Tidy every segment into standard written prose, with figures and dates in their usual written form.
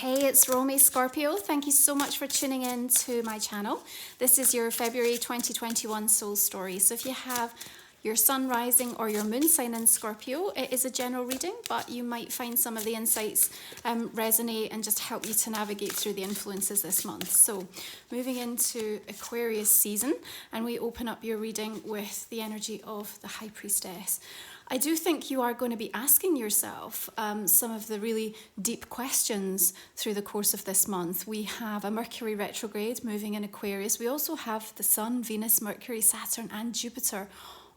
Hey, it's Romy, Scorpio. Thank you so much for tuning in to my channel. This is your February 2021 soul story. So if you have your sun rising or your moon sign in Scorpio, it is a general reading, but you might find some of the insights resonate and just help you to navigate through the influences this month. So moving into Aquarius season, and we open up your reading with the energy of the High Priestess. I do think you are going to be asking yourself some of the really deep questions through the course of this month. We have a Mercury retrograde moving in Aquarius. We also have the Sun, Venus, Mercury, Saturn and Jupiter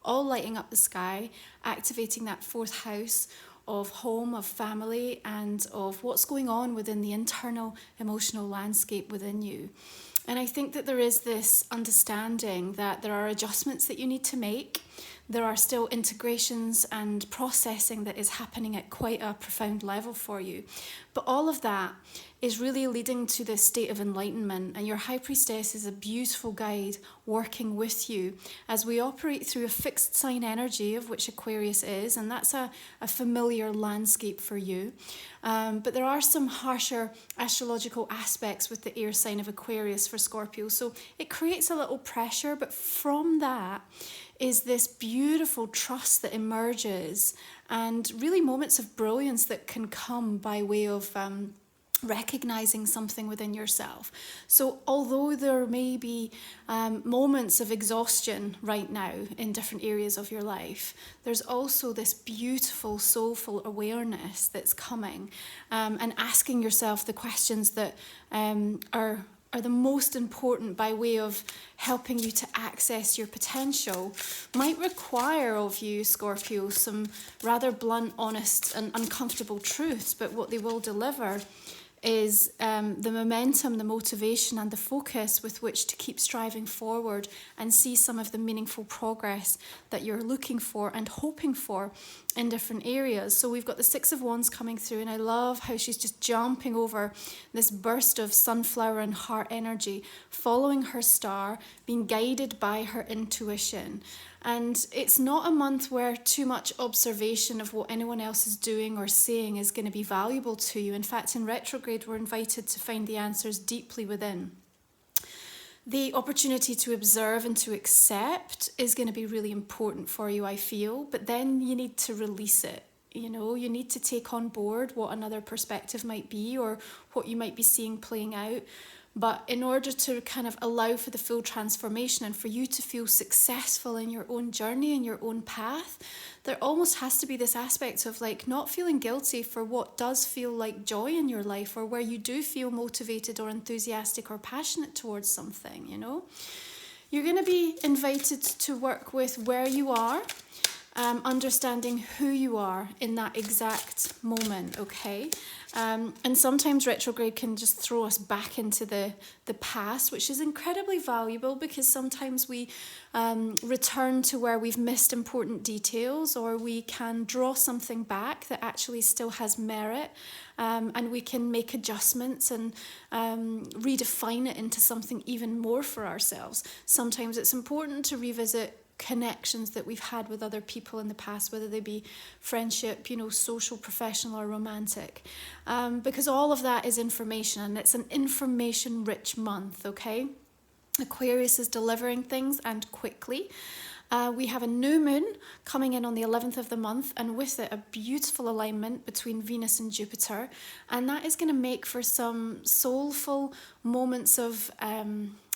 all lighting up the sky, activating that fourth house of home, of family, and of what's going on within the internal emotional landscape within you. And I think that there is this understanding that there are adjustments that you need to make. There are still integrations and processing that is happening at quite a profound level for you. But all of that is really leading to this state of enlightenment, and your High Priestess is a beautiful guide working with you as we operate through a fixed sign energy, of which Aquarius is, and that's a familiar landscape for you. But there are some harsher astrological aspects with the air sign of Aquarius for Scorpio, so it creates a little pressure, but from that is this beautiful trust that emerges and really moments of brilliance that can come by way of recognizing something within yourself. So although there may be moments of exhaustion right now in different areas of your life, there's also this beautiful soulful awareness that's coming, and asking yourself the questions that are the most important by way of helping you to access your potential might require of you, Scorpio, some rather blunt, honest and uncomfortable truths, but what they will deliver is the momentum, the motivation and the focus with which to keep striving forward and see some of the meaningful progress that you're looking for and hoping for in different areas. So we've got the Six of Wands coming through, and I love how she's just jumping over this burst of sunflower and heart energy, following her star, being guided by her intuition. And it's not a month where too much observation of what anyone else is doing or saying is going to be valuable to you. In fact, in retrograde, we're invited to find the answers deeply within. The opportunity to observe and to accept is going to be really important for you, I feel, but then you need to release it. You know, you need to take on board what another perspective might be or what you might be seeing playing out. But in order to kind of allow for the full transformation and for you to feel successful in your own journey and your own path, there almost has to be this aspect of like not feeling guilty for what does feel like joy in your life, or where you do feel motivated or enthusiastic or passionate towards something, you know. You're going to be invited to work with where you are, understanding who you are in that exact moment, okay? And sometimes retrograde can just throw us back into the past, which is incredibly valuable because sometimes we return to where we've missed important details, or we can draw something back that actually still has merit, and we can make adjustments and redefine it into something even more for ourselves. Sometimes it's important to revisit connections that we've had with other people in the past, whether they be friendship, you know, social, professional or romantic, because all of that is information, and it's an information rich month, okay? Aquarius is delivering things, and quickly. We have a new moon coming in on the 11th of the month, and with it a beautiful alignment between Venus and Jupiter, and that is going to make for some soulful moments of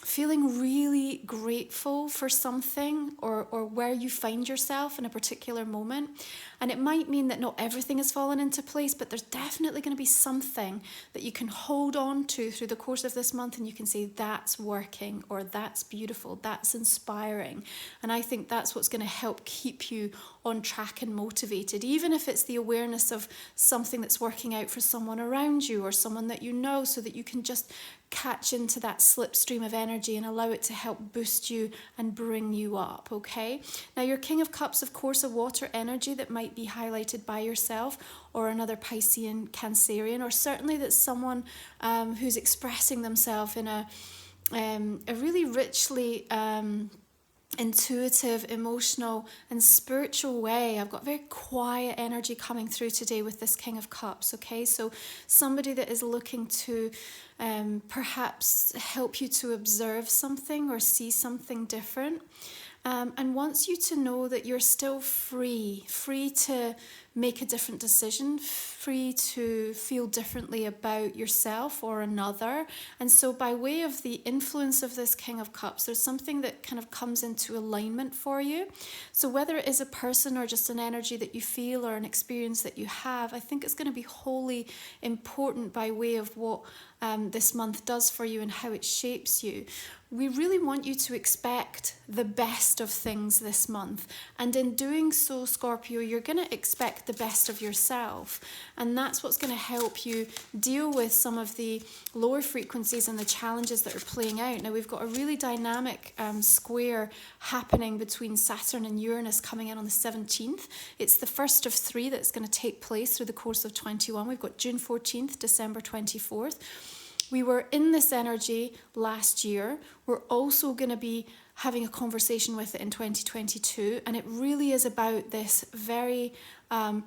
feeling really grateful for something or where you find yourself in a particular moment. And it might mean that not everything has fallen into place, but there's definitely going to be something that you can hold on to through the course of this month, and you can say that's working, or that's beautiful, that's inspiring. And I think that's what's going to help keep you on track and motivated, even if it's the awareness of something that's working out for someone around you or someone that you know, so that you can just catch into that slipstream of energy and allow it to help boost you and bring you up, okay? Now, your King of Cups, of course, a water energy that might be highlighted by yourself or another Piscean, Cancerian, or certainly that's someone who's expressing themselves in a really richly intuitive, emotional, and spiritual way. I've got very quiet energy coming through today with this King of Cups, okay? So somebody that is looking to perhaps help you to observe something or see something different, and wants you to know that you're still free to make a different decision, free to feel differently about yourself or another. And so by way of the influence of this King of Cups, there's something that kind of comes into alignment for you. So whether it is a person or just an energy that you feel or an experience that you have, I think it's going to be wholly important by way of what this month does for you and how it shapes you. We really want you to expect the best of things this month. And in doing so, Scorpio, you're going to expect the best of yourself. And that's what's going to help you deal with some of the lower frequencies and the challenges that are playing out. Now, we've got a really dynamic square happening between Saturn and Uranus coming in on the 17th. It's the first of three that's going to take place through the course of 21. We've got June 14th, December 24th. We were in this energy last year. We're also going to be having a conversation with it in 2022. And it really is about this very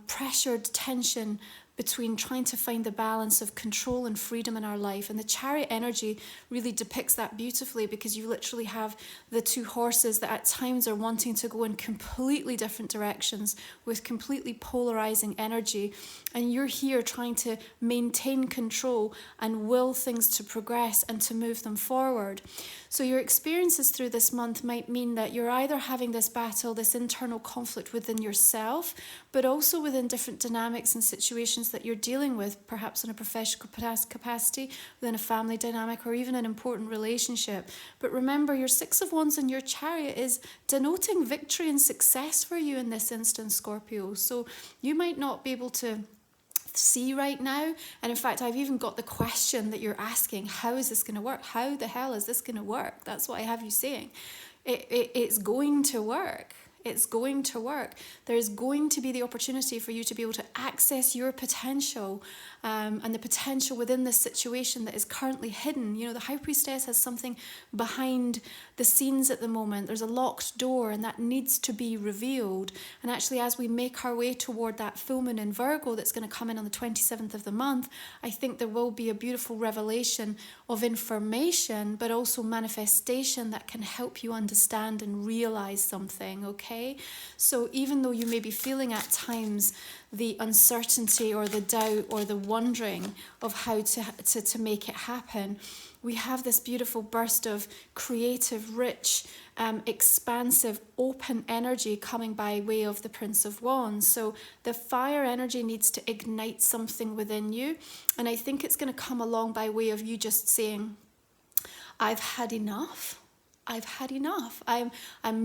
pressured tension between trying to find the balance of control and freedom in our life. And the Chariot energy really depicts that beautifully, because you literally have the two horses that at times are wanting to go in completely different directions with completely polarizing energy. And you're here trying to maintain control and will things to progress and to move them forward. So your experiences through this month might mean that you're either having this battle, this internal conflict within yourself, but also within different dynamics and situations that you're dealing with, perhaps in a professional capacity, within a family dynamic, or even an important relationship. But remember, your Six of Wands and your Chariot is denoting victory and success for you in this instance, Scorpio. So you might not be able to see right now, and in fact I've even got the question that you're asking: how is this going to work? How the hell is this going to work? That's what I have you saying. It's going to work. It's going to work. There's going to be the opportunity for you to be able to access your potential, and the potential within this situation that is currently hidden. You know, the High Priestess has something behind the scenes at the moment. There's a locked door, and that needs to be revealed. And actually, as we make our way toward that full moon in Virgo that's going to come in on the 27th of the month, I think there will be a beautiful revelation of information, but also manifestation that can help you understand and realize something, okay? So even though you may be feeling at times the uncertainty or the doubt or the wondering of how to make it happen, we have this beautiful burst of creative, rich, expansive, open energy coming by way of the Prince of Wands. So the fire energy needs to ignite something within you. And I think it's going to come along by way of you just saying, I've had enough. I've had enough. I'm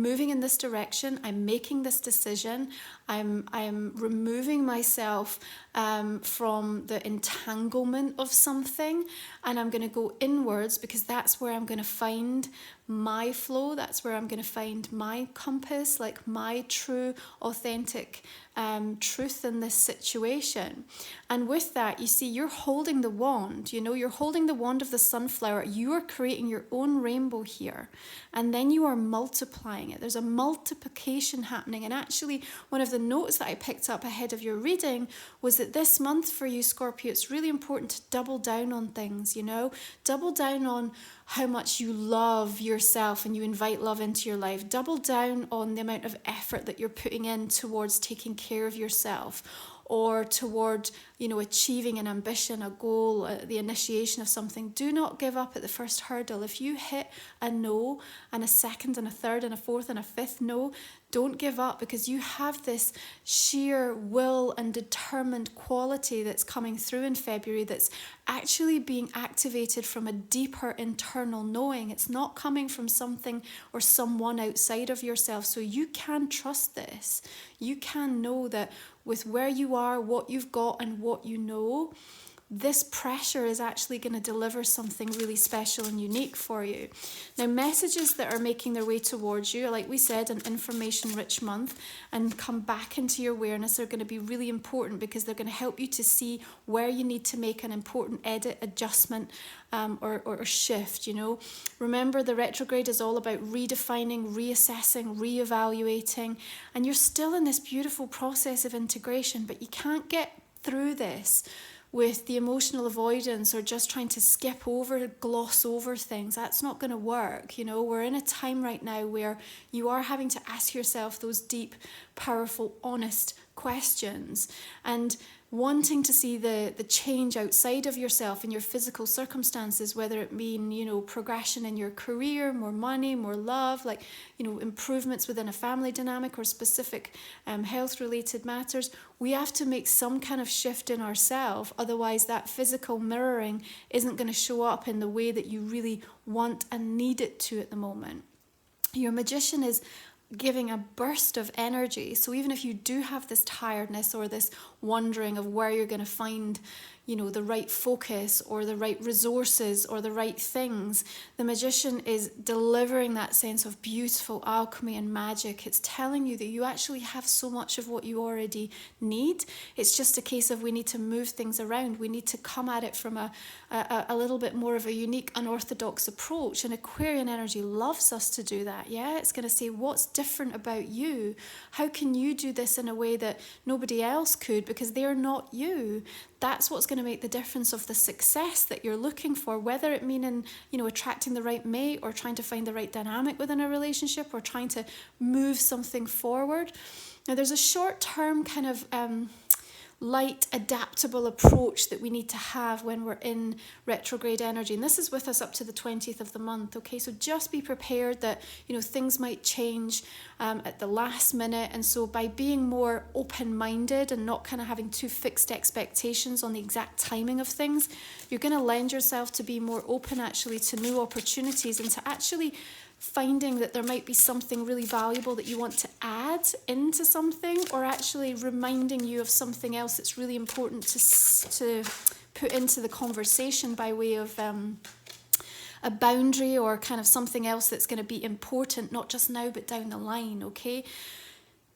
moving in this direction. I'm making this decision. I'm removing myself from the entanglement of something, and I'm going to go inwards, because that's where I'm going to find my flow. That's where I'm going to find my compass, like my true, authentic truth in this situation. And with that, you see, you're holding the wand. You know, you're holding the wand of the sunflower. You are creating your own rainbow here, and then you are multiplying it. There's a multiplication happening. And actually, one of the notes that I picked up ahead of your reading was that this month for you, Scorpio, it's really important to double down on things, you know, double down on how much you love yourself and you invite love into your life. Double down on the amount of effort that you're putting in towards taking care of yourself, or toward, you know, achieving an ambition, a goal, the initiation of something. Do not give up at the first hurdle. If you hit a no, and a second and a third and a fourth and a fifth no, don't give up, because you have this sheer will and determined quality that's coming through in February that's actually being activated from a deeper internal knowing. It's not coming from something or someone outside of yourself. So you can trust this. You can know that with where you are, what you've got, and what you know, this pressure is actually going to deliver something really special and unique for you. Now, messages that are making their way towards you, like we said, an information-rich month, and come back into your awareness are going to be really important, because they're going to help you to see where you need to make an important edit, adjustment, or shift, you know. Remember, the retrograde is all about redefining, reassessing, reevaluating, and you're still in this beautiful process of integration, but you can't get through this with the emotional avoidance or just trying to skip over, gloss over things. That's not going to work. You know, we're in a time right now where you are having to ask yourself those deep, powerful, honest questions, and wanting to see the change outside of yourself in your physical circumstances, whether it mean, you know, progression in your career, more money, more love, like, you know, improvements within a family dynamic or specific health related matters. We have to make some kind of shift in ourselves, otherwise that physical mirroring isn't going to show up in the way that you really want and need it to at the moment. Your magician is giving a burst of energy. So even if you do have this tiredness or this wondering of where you're going to find, you know, the right focus or the right resources or the right things, the magician is delivering that sense of beautiful alchemy and magic. It's telling you that you actually have so much of what you already need. It's just a case of we need to move things around. We need to come at it from a little bit more of a unique, unorthodox approach. And Aquarian energy loves us to do that. Yeah, it's going to say, what's different about you? How can you do this in a way that nobody else could, because they're not you? That's what's going to make the difference of the success that you're looking for, whether it mean in, you know, attracting the right mate, or trying to find the right dynamic within a relationship, or trying to move something forward. Now, there's a short-term kind of light, adaptable approach that we need to have when we're in retrograde energy, and this is with us up to the 20th of the month. Okay, so just be prepared that, you know, things might change at the last minute, and so by being more open-minded and not kind of having too fixed expectations on the exact timing of things, you're going to lend yourself to be more open actually to new opportunities, and to actually finding that there might be something really valuable that you want to add into something, or actually reminding you of something else that's really important to put into the conversation by way of a boundary, or kind of something else that's going to be important, not just now but down the line. Okay,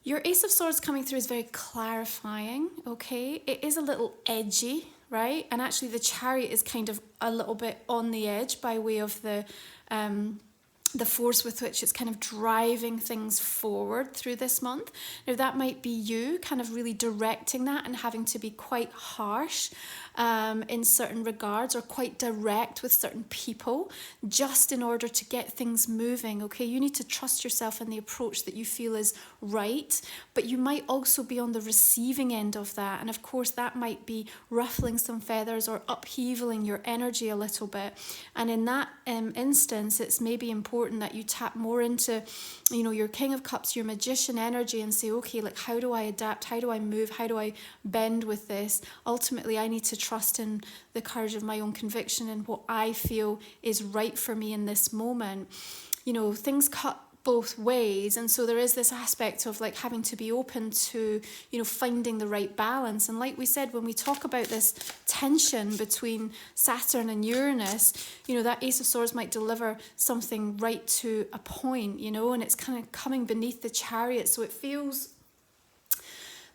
your Ace of Swords coming through is very clarifying. Okay, it is a little edgy, right? And actually the Chariot is kind of a little bit on the edge by way of the force with which it's kind of driving things forward through this month. Now, that might be you kind of really directing that and having to be quite harsh in certain regards, or quite direct with certain people, just in order to get things moving. Okay, you need to trust yourself in the approach that you feel is right, but you might also be on the receiving end of that, and of course that might be ruffling some feathers or upheavaling your energy a little bit. And in that instance, it's maybe important that you tap more into, you know, your King of Cups, your magician energy, and say, okay, like, how do I adapt? How do I move? How do I bend with this? Ultimately, I need to trust in the courage of my own conviction and what I feel is right for me in this moment. You know, things cut both ways, and so there is this aspect of like having to be open to, you know, finding the right balance. And like we said, when we talk about this tension between Saturn and Uranus, you know, that Ace of Swords might deliver something right to a point, you know, and it's kind of coming beneath the Chariot, so it feels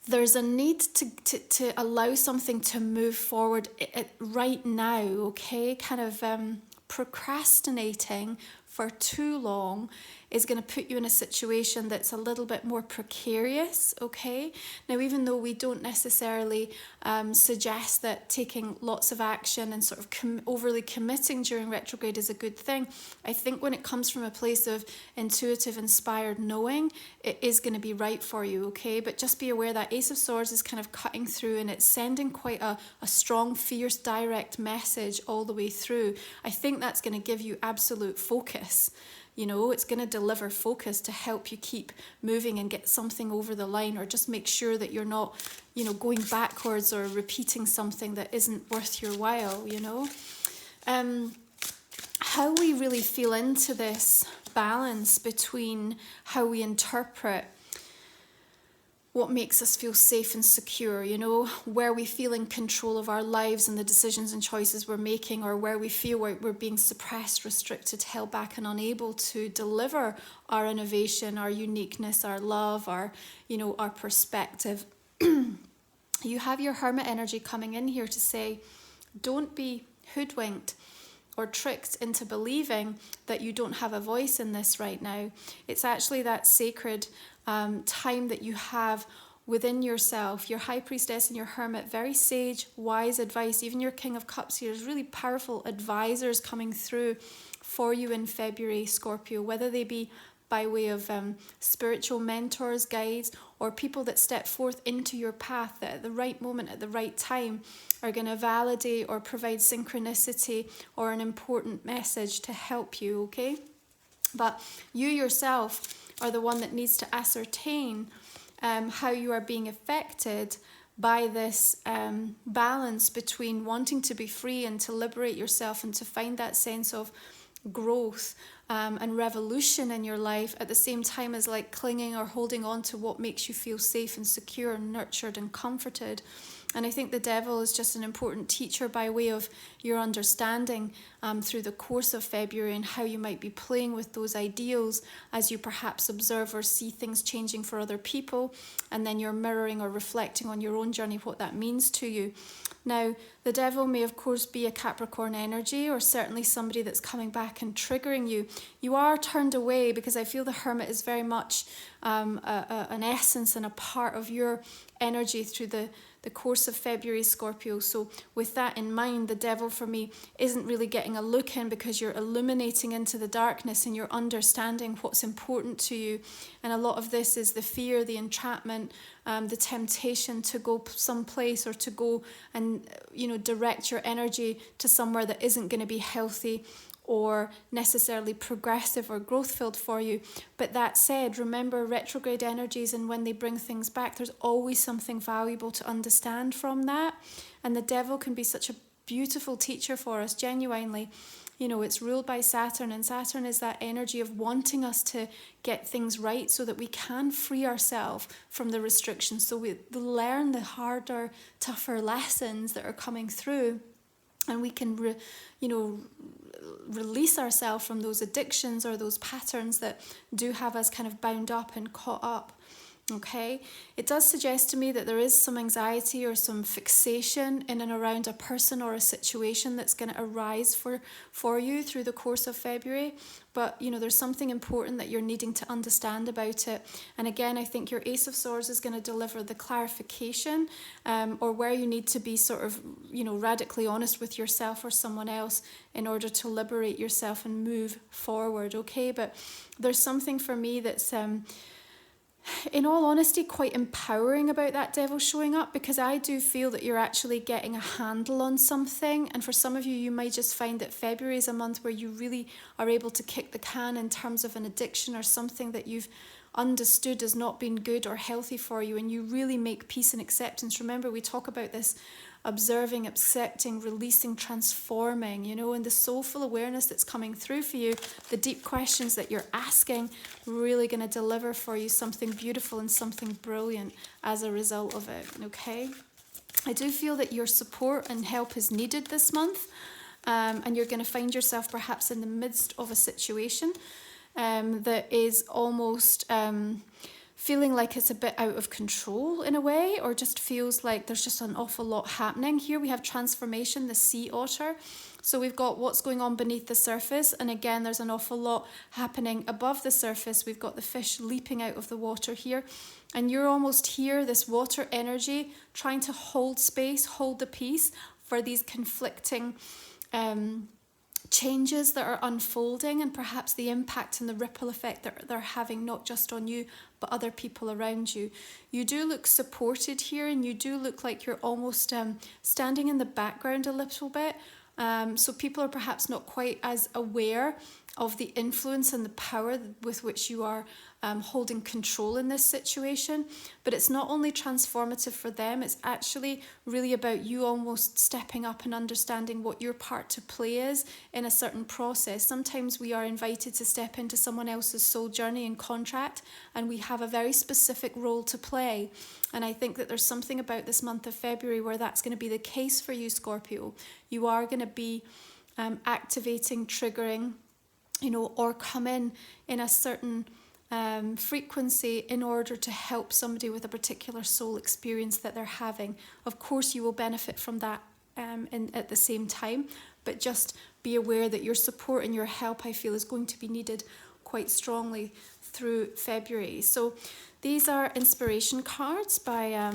there's a need to allow something to move forward right now. Okay, kind of procrastinating for too long is going to put you in a situation that's a little bit more precarious. Okay, now, even though we don't necessarily suggest that taking lots of action and sort of overly committing during retrograde is a good thing, I think when it comes from a place of intuitive, inspired knowing, it is going to be right for you. Okay, but just be aware that Ace of Swords is kind of cutting through, and it's sending quite a strong, fierce, direct message all the way through. I think that's going to give you absolute focus. You know, it's going to deliver focus to help you keep moving and get something over the line, or just make sure that you're not, you know, going backwards or repeating something that isn't worth your while, you know. How we really feel into this balance between how we interpret what makes us feel safe and secure, you know, where we feel in control of our lives and the decisions and choices we're making, or where we feel we're being suppressed, restricted, held back, and unable to deliver our innovation, our uniqueness, our love, our, you know, our perspective. You have your Hermit energy coming in here to say, don't be hoodwinked or tricked into believing that you don't have a voice in this right now. It's actually that sacred time that you have within yourself. Your High Priestess and your Hermit, very sage, wise advice. Even your King of Cups here is really powerful advisors coming through for you in February, Scorpio, whether they be by way of spiritual mentors, guides, or people that step forth into your path that at the right moment, at the right time, are going to validate or provide synchronicity or an important message to help you, okay? But you yourself are the one that needs to ascertain how you are being affected by this balance between wanting to be free and to liberate yourself and to find that sense of growth and revolution in your life, at the same time as like clinging or holding on to what makes you feel safe and secure and nurtured and comforted. And I think the devil is just an important teacher by way of your understanding through the course of February, and how you might be playing with those ideals as you perhaps observe or see things changing for other people, and then you're mirroring or reflecting on your own journey what that means to you. Now, the devil may of course be a Capricorn energy, or certainly somebody that's coming back and triggering you. You are turned away because I feel the Hermit is very much an essence and a part of your energy through the course of February, Scorpio. So with that in mind, the devil for me isn't really getting a look in, because you're illuminating into the darkness and you're understanding what's important to you. And a lot of this is the fear, the entrapment, the temptation to go someplace, or to go and, you know, direct your energy to somewhere that isn't going to be healthy or necessarily progressive or growth-filled for you. But that said, remember retrograde energies, and when they bring things back, there's always something valuable to understand from that. And the devil can be such a beautiful teacher for us, genuinely. You know, it's ruled by Saturn, and Saturn is that energy of wanting us to get things right so that we can free ourselves from the restrictions, so we learn the harder, tougher lessons that are coming through, and we can release ourselves from those addictions or those patterns that do have us kind of bound up and caught up. Okay, it does suggest to me that there is some anxiety or some fixation in and around a person or a situation that's going to arise for you through the course of February. But, you know, there's something important that you're needing to understand about it. And again, I think your Ace of Swords is going to deliver the clarification, or where you need to be sort of, you know, radically honest with yourself or someone else in order to liberate yourself and move forward. Okay, but there's something for me that's in all honesty, quite empowering about that devil showing up, because I do feel that you're actually getting a handle on something. And for some of you, you might just find that February is a month where you really are able to kick the can in terms of an addiction or something that you've understood as not being good or healthy for you, and you really make peace and acceptance. Remember, we talk about this observing, accepting, releasing, transforming, you know, and the soulful awareness that's coming through for you, the deep questions that you're asking, really going to deliver for you something beautiful and something brilliant as a result of it, okay? I do feel that your support and help is needed this month, and you're going to find yourself perhaps in the midst of a situation that is almost feeling like it's a bit out of control in a way, or just feels like there's just an awful lot happening. Here we have transformation, the sea otter. So we've got what's going on beneath the surface, and again there's an awful lot happening above the surface. We've got the fish leaping out of the water here, and you're almost here, this water energy, trying to hold space, hold the peace for these conflicting changes that are unfolding, and perhaps the impact and the ripple effect that they're having, not just on you but other people around you. You do look supported here, and you do look like you're almost standing in the background a little bit, so people are perhaps not quite as aware of the influence and the power with which you are holding control in this situation. But it's not only transformative for them, it's actually really about you almost stepping up and understanding what your part to play is in a certain process. Sometimes we are invited to step into someone else's soul journey and contract, and we have a very specific role to play. And I think that there's something about this month of February where that's going to be the case for you, Scorpio. You are going to be activating, triggering, or come in a certain frequency in order to help somebody with a particular soul experience that they're having. Of course, you will benefit from that at the same time, but just be aware that your support and your help, I feel, is going to be needed quite strongly through February. So these are inspiration cards by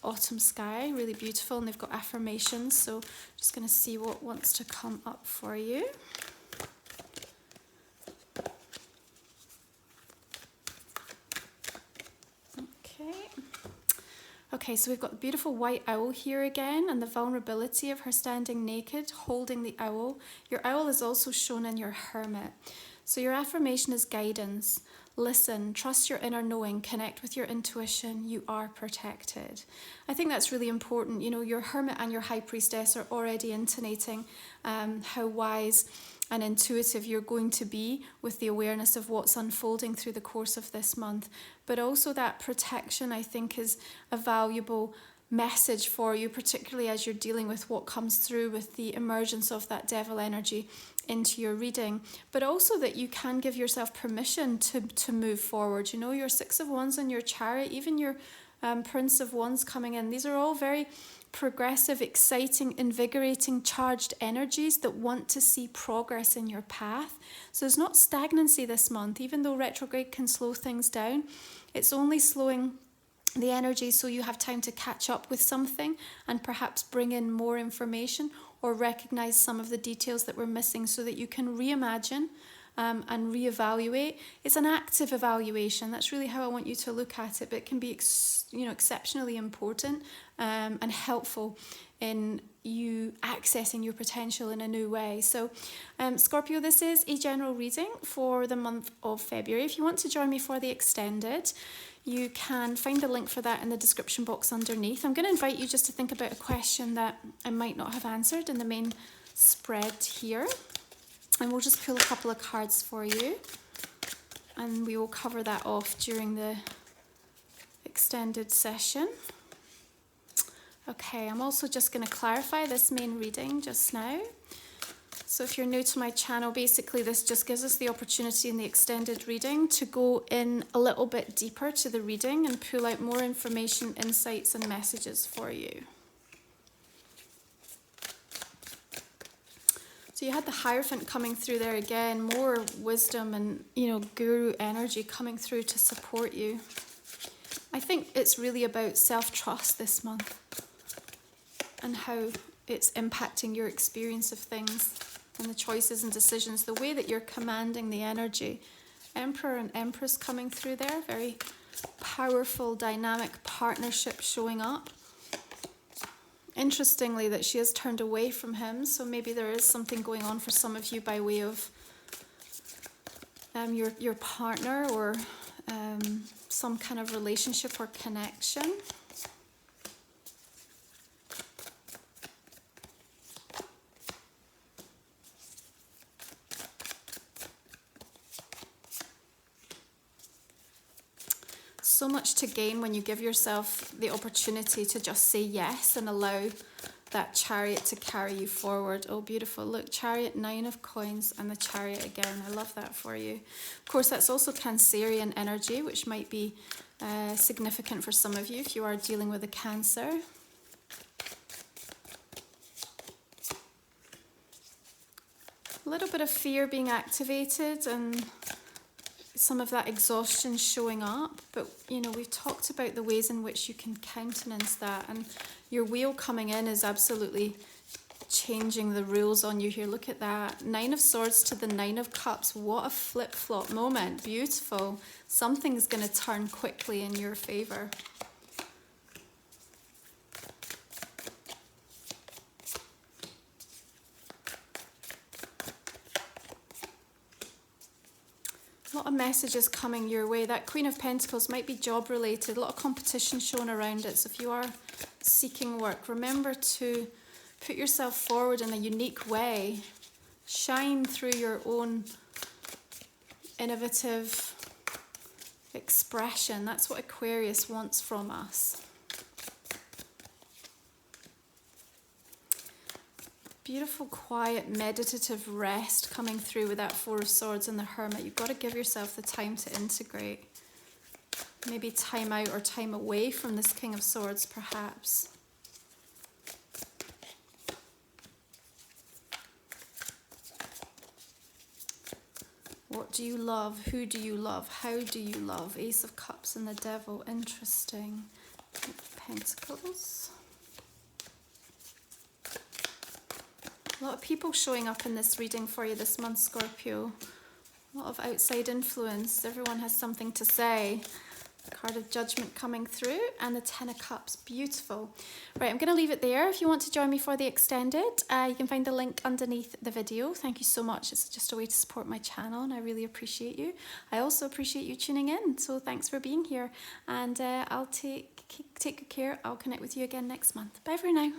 Autumn Skye, really beautiful, and they've got affirmations. So just going to see what wants to come up for you. Okay, so we've got the beautiful white owl here again, and the vulnerability of her standing naked, holding the owl. Your owl is also shown in your hermit. So your affirmation is guidance. Listen, trust your inner knowing, connect with your intuition. You are protected. I think that's really important. Your hermit and your high priestess are already intonating how wise and intuitive you're going to be with the awareness of what's unfolding through the course of this month. But also that protection, I think, is a valuable message for you, particularly as you're dealing with what comes through with the emergence of that devil energy into your reading. But also that you can give yourself permission to move forward. Your Six of Wands and your Chariot, even your Prince of Wands coming in. These are all very progressive, exciting, invigorating, charged energies that want to see progress in your path. So there's not stagnancy this month. Even though retrograde can slow things down, it's only slowing the energy so you have time to catch up with something and perhaps bring in more information or recognize some of the details that we're missing so that you can reimagine and reevaluate. It's an active evaluation. That's really how I want you to look at it, but it can be exceptionally important and helpful in you accessing your potential in a new way. So Scorpio, this is a general reading for the month of February. If you want to join me for the extended, you can find the link for that in the description box underneath. I'm going to invite you just to think about a question that I might not have answered in the main spread here. And we'll just pull a couple of cards for you. And we will cover that off during the extended session. Okay, I'm also just going to clarify this main reading just now. So if you're new to my channel, basically this just gives us the opportunity in the extended reading to go in a little bit deeper to the reading and pull out more information, insights and messages for you. So you had the Hierophant coming through there again, more wisdom and, guru energy coming through to support you. I think it's really about self-trust this month and how it's impacting your experience of things and the choices and decisions, the way that you're commanding the energy. Emperor and Empress coming through there, very powerful, dynamic partnership showing up. Interestingly, that she has turned away from him, so maybe there is something going on for some of you by way of your partner or some kind of relationship or connection. So much to gain when you give yourself the opportunity to just say yes and allow that Chariot to carry you forward. Oh, beautiful. Look, Chariot, 9 of coins and the Chariot again. I love that for you. Of course, that's also Cancerian energy, which might be significant for some of you if you are dealing with a Cancer. A little bit of fear being activated and some of that exhaustion showing up, but we've talked about the ways in which you can countenance that, and your wheel coming in is absolutely changing the rules on you here. Look at that. 9 of Swords to the 9 of Cups. What a flip-flop moment. Beautiful. Something's going to turn quickly in your favor. lot of messages coming your way. That Queen of Pentacles might be job related, a lot of competition shown around it. So if you are seeking work, remember to put yourself forward in a unique way. Shine through your own innovative expression. That's what Aquarius wants from us. Beautiful, quiet, meditative rest coming through with that Four of Swords and the Hermit. You've got to give yourself the time to integrate. Maybe time out or time away from this King of Swords, perhaps. What do you love? Who do you love? How do you love? Ace of Cups and the Devil. Interesting. Pentacles. A lot of people showing up in this reading for you this month, Scorpio. A lot of outside influence. Everyone has something to say. Card of Judgment coming through, and the Ten of Cups. Beautiful. Right, I'm going to leave it there. If you want to join me for the extended, you can find the link underneath the video. Thank you so much. It's just a way to support my channel, and I really appreciate you. I also appreciate you tuning in, so thanks for being here. And I'll take good care. I'll connect with you again next month. Bye for now.